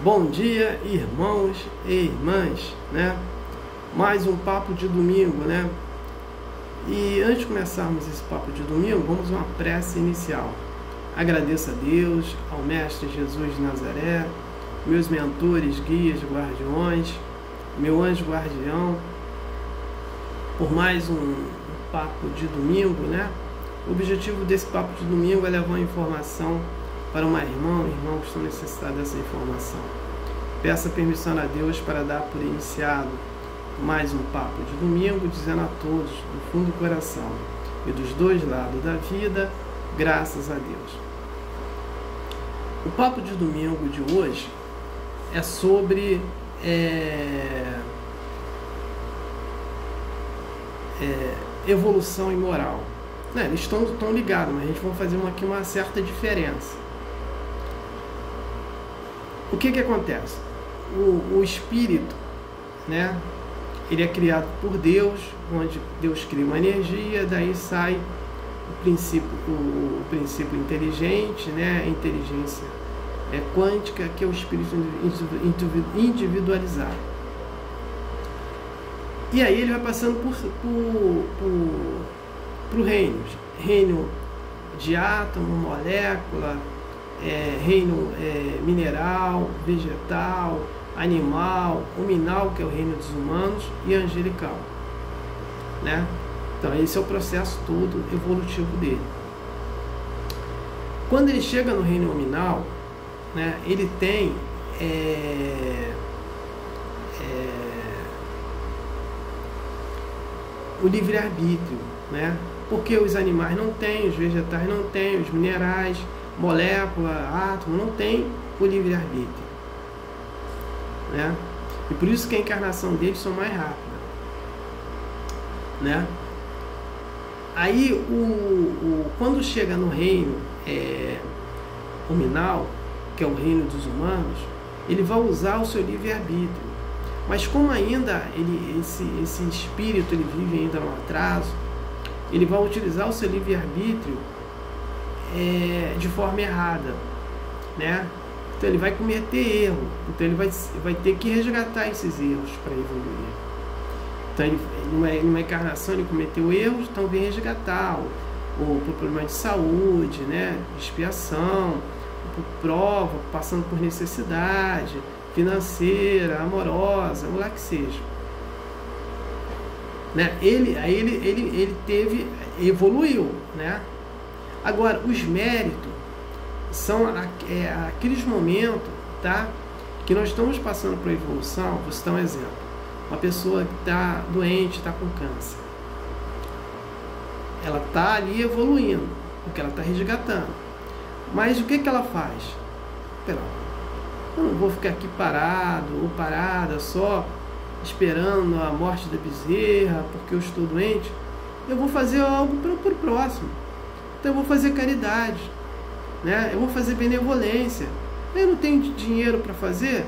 Bom dia, irmãos e irmãs, né? Mais um papo de domingo, né? E antes de começarmos esse papo de domingo, vamos uma prece inicial. Agradeço a Deus, ao Mestre Jesus de Nazaré, meus mentores, guias, guardiões, meu anjo guardião, por mais um papo de domingo, né? O objetivo desse papo de domingo é levar informação para uma irmã que estão necessitados dessa informação. Peça permissão a Deus para dar por iniciado mais um papo de domingo, dizendo a todos, do fundo do coração e dos dois lados da vida, graças a Deus. O papo de domingo de hoje é sobre evolução e moral. Eles estão ligados, mas a gente vai fazer aqui uma certa diferença. O que acontece? O espírito, né? Ele é criado por Deus, onde Deus cria uma energia, daí sai o princípio inteligente, né? A inteligência quântica, que é o espírito individualizado. E aí ele vai passando por reino de átomo, molécula, reino mineral, vegetal, animal, hominal, que é o reino dos humanos, e angelical, né? Então esse é o processo todo evolutivo dele. Quando ele chega no reino hominal, né, ele tem o livre-arbítrio, né? Porque os animais não têm, os vegetais não têm, os minerais, molécula, átomo, não tem o livre-arbítrio, né? E por isso que a encarnação deles são mais rápida, né? Aí, quando chega no reino hominal, que é o reino dos humanos, ele vai usar o seu livre-arbítrio. Mas como ainda esse espírito ele vive ainda no atraso, ele vai utilizar o seu livre-arbítrio de forma errada, né? Então ele vai cometer erro, então ele vai ter que resgatar esses erros para evoluir. Então numa encarnação ele cometeu erros, então vem resgatar por problema de saúde, né? Expiação, por prova, passando por necessidade financeira, amorosa, ou lá que seja, né? Ele evoluiu, né? Agora, os méritos são aqueles momentos, tá, que nós estamos passando por evolução. Vou citar um exemplo. Uma pessoa que está doente, está com câncer. Ela está ali evoluindo, porque ela está resgatando. Mas o que ela faz? Pera, eu não vou ficar aqui parado ou parada só esperando a morte da bezerra porque eu estou doente. Eu vou fazer algo para o próximo. Então eu vou fazer caridade, né? Eu vou fazer benevolência. Eu não tenho dinheiro para fazer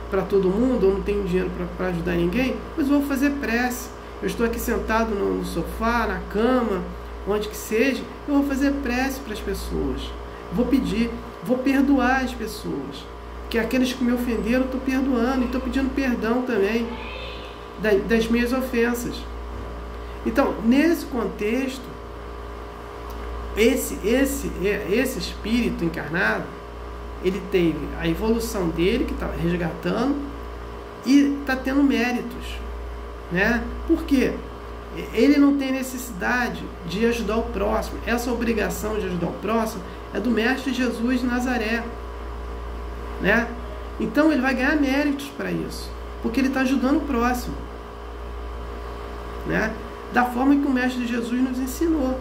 para todo mundo, eu não tenho dinheiro para ajudar ninguém, mas eu vou fazer prece. Eu estou aqui sentado no sofá, na cama, onde que seja, eu vou fazer prece para as pessoas. Vou pedir, vou perdoar as pessoas. Que aqueles que me ofenderam, eu estou perdoando e estou pedindo perdão também das minhas ofensas. Então, nesse contexto, esse espírito encarnado, ele teve a evolução dele, que está resgatando, e está tendo méritos, né? Por quê? Ele não tem necessidade de ajudar o próximo. Essa obrigação de ajudar o próximo é do Mestre Jesus de Nazaré, né? Então ele vai ganhar méritos para isso, porque ele está ajudando o próximo, né? Da forma que o Mestre Jesus nos ensinou.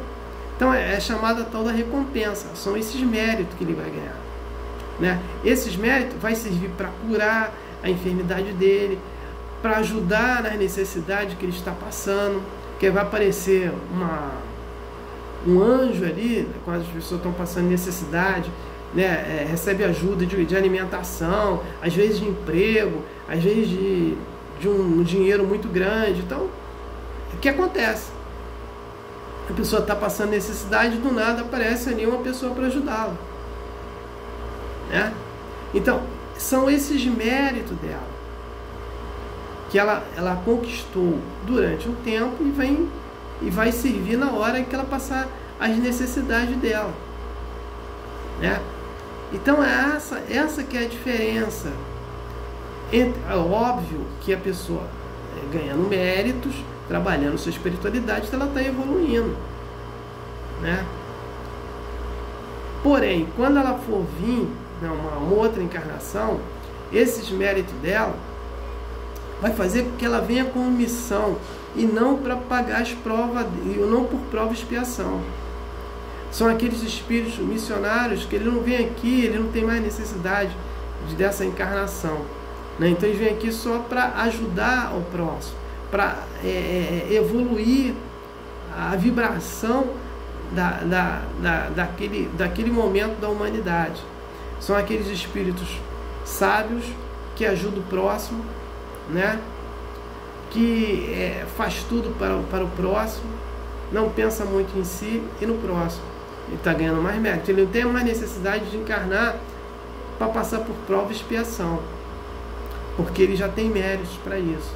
Então é chamada tal da recompensa. São esses méritos que ele vai ganhar, né? Esses méritos vai servir para curar a enfermidade dele, para ajudar nas necessidades que ele está passando, que vai aparecer um anjo ali, quando as pessoas estão passando necessidade, né? Recebe ajuda de alimentação, às vezes de emprego, às vezes de um dinheiro muito grande. Então, o que acontece? A pessoa está passando necessidade, do nada aparece ali uma pessoa para ajudá-la, né? Então, são esses méritos dela, que ela conquistou durante um tempo e vai servir na hora que ela passar as necessidades dela, né? Então essa que é a diferença. É óbvio que a pessoa ganhando méritos, trabalhando sua espiritualidade, ela está evoluindo, né? Porém, quando ela for vir uma outra encarnação, esses méritos dela vai fazer com que ela venha com missão e não para pagar as provas, e não por prova e expiação. São aqueles espíritos missionários que ele não vem aqui, ele não tem mais necessidade dessa encarnação, né? Então ele vem aqui só para ajudar o próximo, para evoluir a vibração daquele momento da humanidade. São aqueles espíritos sábios que ajudam o próximo, né? Que faz tudo para o próximo, não pensa muito em si e no próximo. Ele está ganhando mais mérito, ele não tem mais necessidade de encarnar para passar por prova e expiação, porque ele já tem méritos para isso,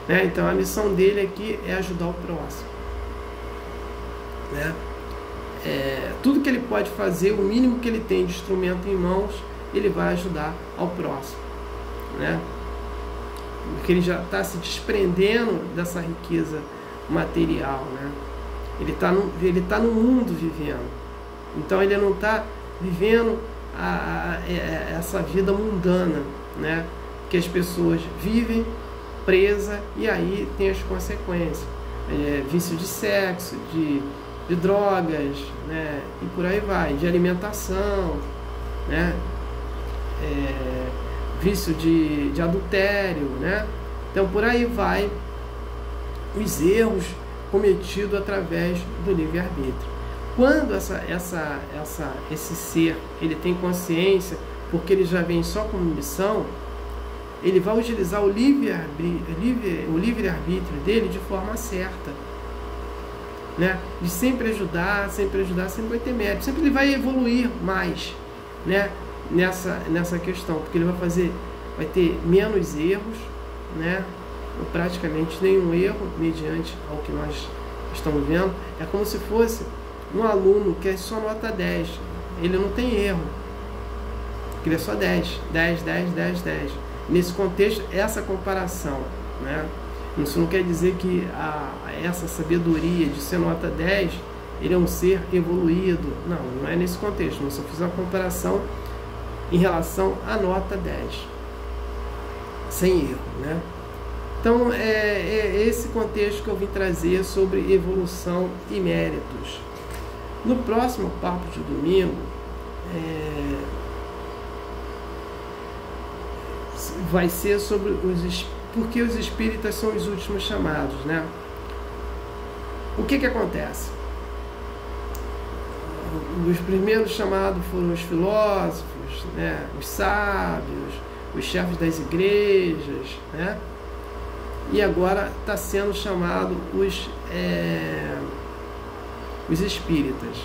né? Então a missão dele aqui é ajudar o próximo, né? Tudo que ele pode fazer, o mínimo que ele tem de instrumento em mãos, ele vai ajudar ao próximo, né? Porque ele já está se desprendendo dessa riqueza material, né? Ele está no mundo vivendo, então ele não está vivendo essa vida mundana, né? Que as pessoas vivem presa e aí tem as consequências, vício de sexo, de drogas, né? E por aí vai, de alimentação, né? Vício de adultério, né? Então por aí vai os erros cometidos através do livre-arbítrio. Quando esse ser ele tem consciência, porque ele já vem só como missão, ele vai utilizar o livre-arbítrio dele de forma certa, né? De sempre ajudar, sempre vai ter mérito, sempre ele vai evoluir mais, né? Nessa questão, porque ele vai ter menos erros, né? Ou praticamente nenhum erro, mediante ao que nós estamos vendo. É como se fosse um aluno que é só nota 10, ele não tem erro, ele é só 10. Nesse contexto, essa comparação, né? Isso não quer dizer que essa sabedoria de ser nota 10, ele é um ser evoluído. Não é nesse contexto. Eu só fiz uma comparação em relação à nota 10, sem erro, né? Então, é esse contexto que eu vim trazer sobre evolução e méritos. No próximo papo de domingo, vai ser sobre porque os espíritas são os últimos chamados, né? O que acontece? Os primeiros chamados foram os filósofos, né? Os sábios, os chefes das igrejas, né? E agora está sendo chamado os espíritas.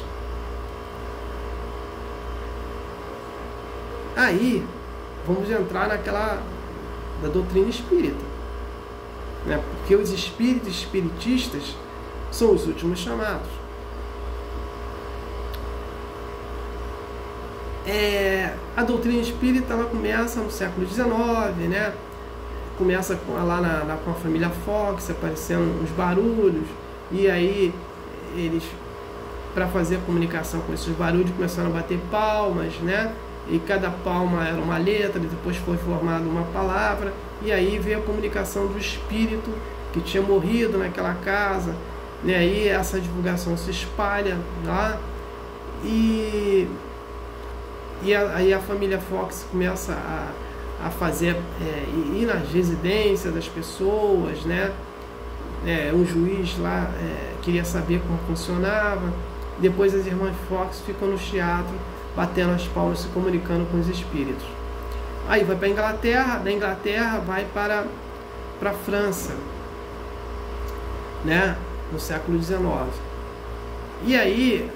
Aí vamos entrar naquela da doutrina espírita, né? Porque os espíritos espiritistas são os últimos chamados. A doutrina espírita ela começa no século XIX, né? Começa lá com a família Fox, aparecendo uns barulhos, e aí eles, para fazer a comunicação com esses barulhos, começaram a bater palmas, né? E cada palma era uma letra, e depois foi formada uma palavra, e aí veio a comunicação do espírito que tinha morrido naquela casa, né? Aí essa divulgação se espalha lá, e aí a família Fox começa a fazer, ir nas residências das pessoas, né? Um juiz lá queria saber como funcionava. Depois as irmãs Fox ficam no teatro, batendo as palmas, se comunicando com os espíritos. Aí vai para a Inglaterra, da Inglaterra vai para a França, né? No século XIX. E aí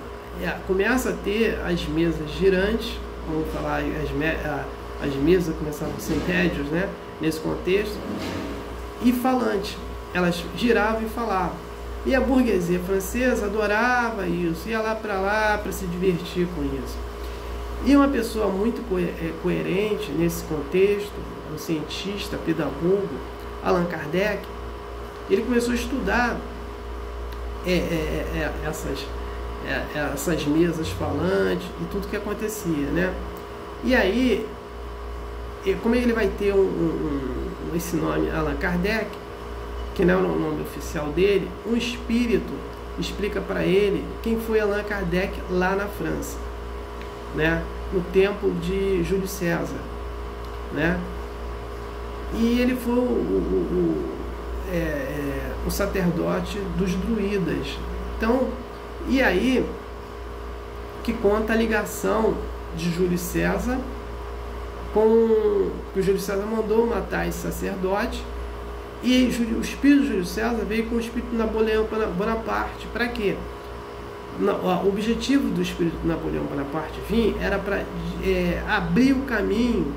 começa a ter as mesas girantes, vamos falar, as mesas começavam a ser médios, né, nesse contexto, e falante, elas giravam e falavam. E a burguesia francesa adorava isso, ia lá para se divertir com isso. E uma pessoa muito coerente nesse contexto, um cientista, pedagogo, Allan Kardec, ele começou a estudar essas mesas falantes e tudo que acontecia, né? E aí, como ele vai ter esse nome, Allan Kardec, que não é o nome oficial dele, um espírito explica para ele quem foi Allan Kardec lá na França, né? No tempo de Júlio César, né? E ele foi o sacerdote dos druidas. Então, e aí que conta a ligação de Júlio César que o Júlio César mandou matar esse sacerdote, e o espírito de Júlio César veio com o espírito de Napoleão Bonaparte. Para quê? O objetivo do espírito de Napoleão Bonaparte vir era para abrir o caminho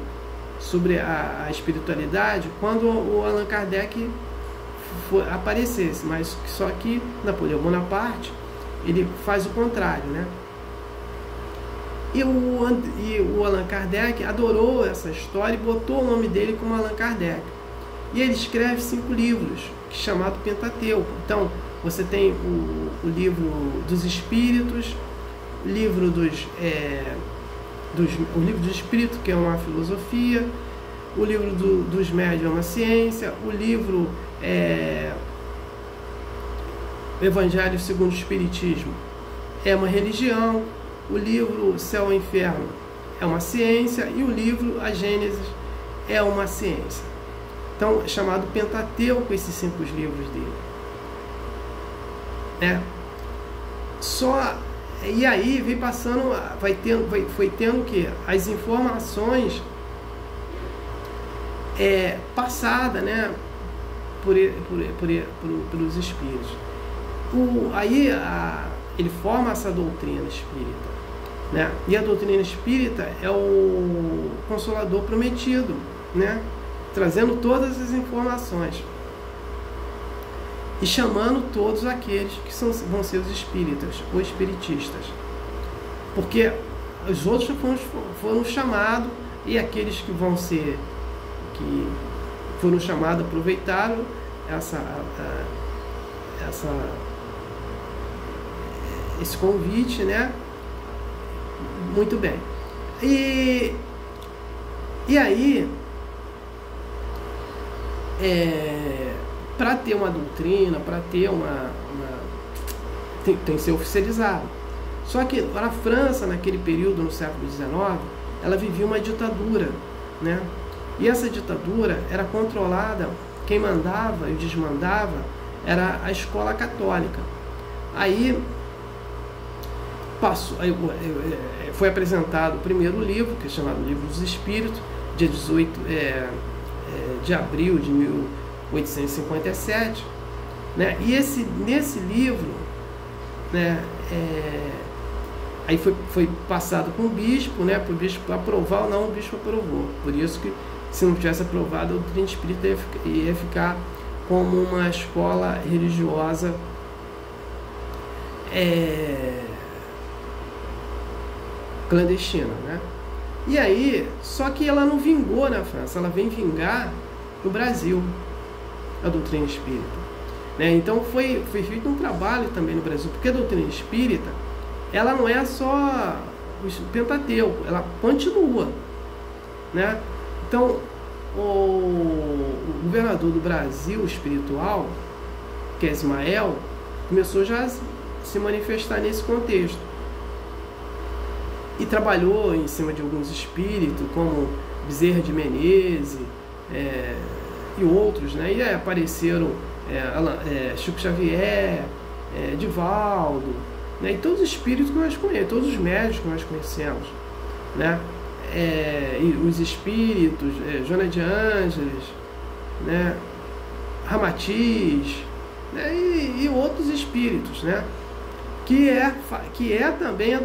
sobre a espiritualidade quando o Allan Kardec aparecesse, mas só que Napoleão Bonaparte ele faz o contrário, né? E o Allan Kardec adorou essa história e botou o nome dele como Allan Kardec. E ele escreve 5 livros, chamado Pentateuco. Então, você tem o livro dos Espíritos, o livro dos Espíritos, que é uma filosofia, o livro dos Médiuns é uma ciência, o livro Evangelho segundo o Espiritismo é uma religião, o livro Céu e Inferno é uma ciência e o livro A Gênesis é uma ciência. Então, é chamado Pentateuco esses 5 livros dele. E aí vem passando, foi tendo que as informações passadas, né, pelos espíritos. Aí ele forma essa doutrina espírita, né? E a doutrina espírita é o Consolador prometido, né? Trazendo todas as informações e chamando todos aqueles que vão ser os espíritas ou espiritistas, porque os outros foram chamados, e aqueles que foram chamados aproveitaram esse convite, né? Muito bem. E aí, para ter uma doutrina, para ter tem que ser oficializado. Só que a França, naquele período, no século XIX, ela vivia uma ditadura, né? E essa ditadura era controlada, quem mandava e desmandava era a escola católica. Aí foi apresentado o primeiro livro, que é chamado Livro dos Espíritos, dia 18 de abril de 1857, né? E nesse livro, né, aí foi passado com o bispo, né, para o bispo aprovar ou não, o bispo aprovou. Por isso que, se não tivesse aprovado, a doutrina espírita ia ficar como uma escola religiosa clandestina, né? E aí, só que ela não vingou na França, ela vem vingar no Brasil, a doutrina espírita, né? Então foi feito um trabalho também no Brasil, porque a doutrina espírita, ela não é só o Pentateuco, ela continua, né? Então, o governador do Brasil espiritual, que é Ismael, começou já a se manifestar nesse contexto. E trabalhou em cima de alguns espíritos, como Bezerra de Menezes e outros, né? E apareceram Chico Xavier, Divaldo, né? E todos os espíritos que nós conhecemos, todos os médios que nós conhecemos, né? E os espíritos, Joana de Ângeles, né? Ramatiz, né? E outros espíritos, né? Que é também a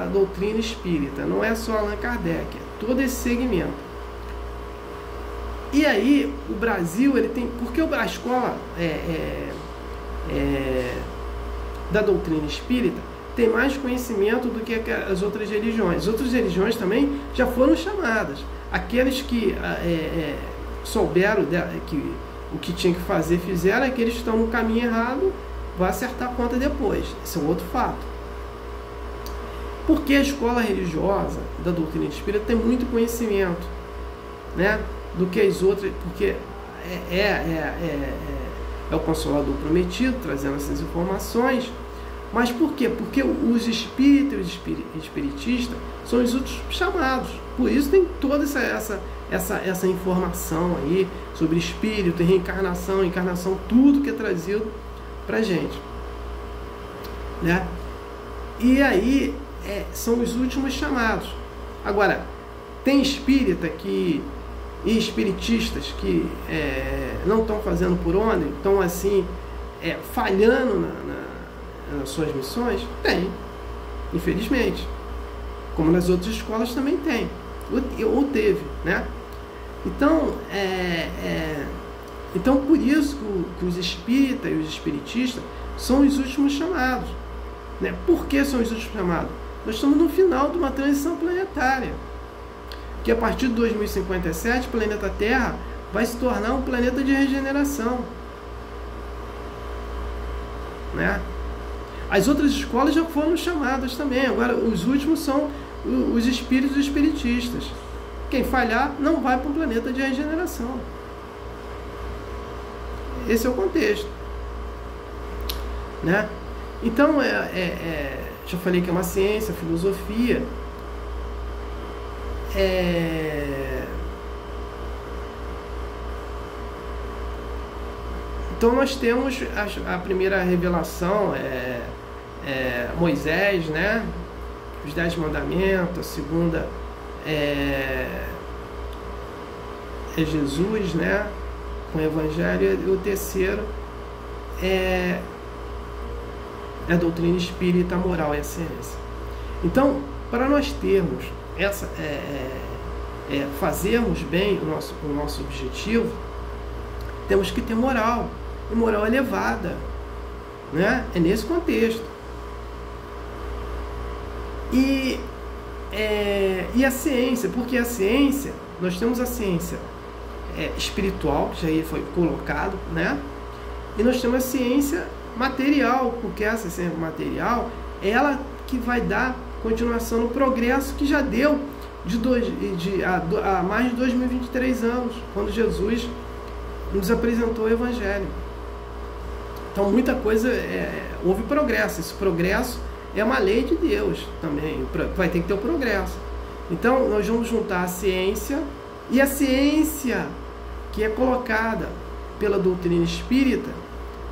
doutrina espírita, não é só Allan Kardec, é todo esse segmento, E aí o Brasil, ele tem, porque a escola da doutrina espírita tem mais conhecimento do que as outras religiões. As outras religiões também já foram chamadas. Aqueles que souberam que o que tinha que fazer, fizeram. Aqueles que estão no caminho errado, vai acertar a conta depois. Esse é um outro fato. Porque a escola religiosa da doutrina espírita tem muito conhecimento, né, do que as outras, porque é o Consolador prometido, trazendo essas informações. Mas por quê? Porque os espíritas e os espiritistas são os outros chamados. Por isso tem toda essa informação aí sobre espírito, reencarnação, encarnação, tudo que é trazido pra gente, né? E aí são os últimos chamados. Agora, tem espírita e espiritistas que não estão fazendo por onde, estão assim falhando nas suas missões? Tem, infelizmente, como nas outras escolas também tem, ou teve, né? Então, então por isso que os espíritas e os espiritistas são os últimos chamados, né? Por que são os últimos chamados? Nós estamos no final de uma transição planetária, que a partir de 2057 o planeta Terra vai se tornar um planeta de regeneração, né? As outras escolas já foram chamadas também. Agora os últimos são os espíritos e espiritistas. Quem falhar não vai para um planeta de regeneração. Esse é o contexto, né? Então já falei que é uma ciência, filosofia. Então nós temos a primeira revelação, Moisés, né? Os 10 mandamentos. A segunda é Jesus, né? Com o Evangelho. E o terceiro é a doutrina espírita, a moral e a ciência. Então, para nós termos fazermos bem o nosso objetivo, temos que ter moral, e moral elevada, né? É nesse contexto. E a ciência, porque a ciência, nós temos a ciência espiritual, que já foi colocado, né? E nós temos a ciência material, porque essa ciência material, ela que vai dar continuação no progresso que já deu há mais de 2023 anos, quando Jesus nos apresentou o Evangelho. Então muita coisa, houve progresso. Esse progresso é uma lei de Deus também, vai ter que ter o progresso. Então nós vamos juntar a ciência, e a ciência que é colocada pela doutrina espírita,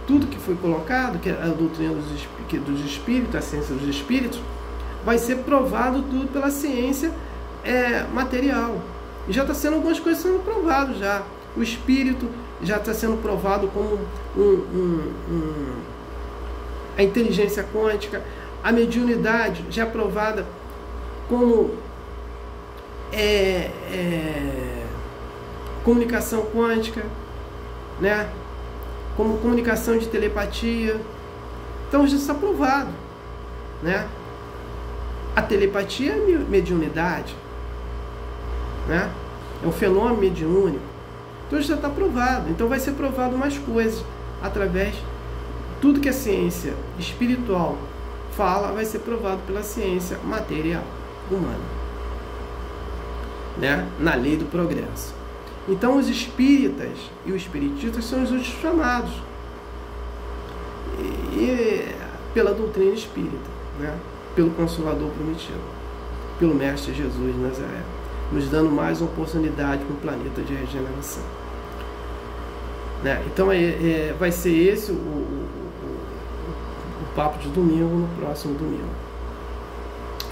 tudo que foi colocado, que é a doutrina dos espíritos, a ciência dos espíritos, vai ser provado tudo pela ciência material. E já está sendo algumas coisas sendo provadas já. O espírito já está sendo provado como a inteligência quântica. A mediunidade já é provada como comunicação quântica, né? Como comunicação de telepatia. Então já está provado, né? A telepatia é mediunidade, né? É um fenômeno mediúnico. Então já está provado. Então vai ser provado mais coisas através de tudo que a ciência espiritual fala, vai ser provado pela ciência material humana, né? Na lei do progresso. Então os espíritas e os espiritistas são os últimos chamados, e pela doutrina espírita, né? Pelo Consolador prometido, pelo Mestre Jesus de Nazaré, nos dando mais uma oportunidade para o planeta de regeneração, né? Então vai ser esse o papo de domingo, no próximo domingo.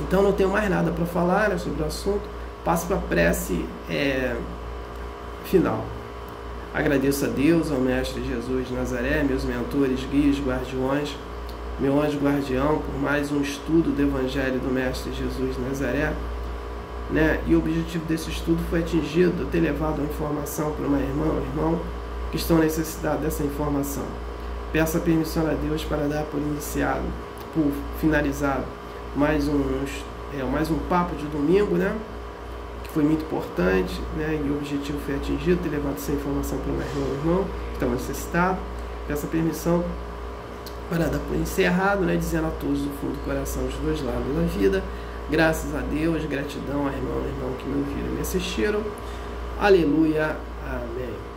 Então não tenho mais nada para falar, né, sobre o assunto. Passo para a prece final. Agradeço a Deus, ao Mestre Jesus de Nazaré, meus mentores, guias, guardiões, meu anjo guardião, por mais um estudo do Evangelho do Mestre Jesus de Nazaré. né? E o objetivo desse estudo foi atingido, ter levado a informação para uma irmã ou irmão que estão necessitados dessa informação. Peço a permissão a Deus para dar por iniciado, por finalizado, mais um papo de domingo, né? Que foi muito importante, né? E o objetivo foi atingido, ter levado essa informação para uma irmã ou irmão que estão necessitados. Peço a permissão para dar por encerrado, né? Dizendo a todos do fundo do coração, os dois lados da vida, graças a Deus, gratidão a irmão e irmão que me ouviram e me assistiram. Aleluia, amém.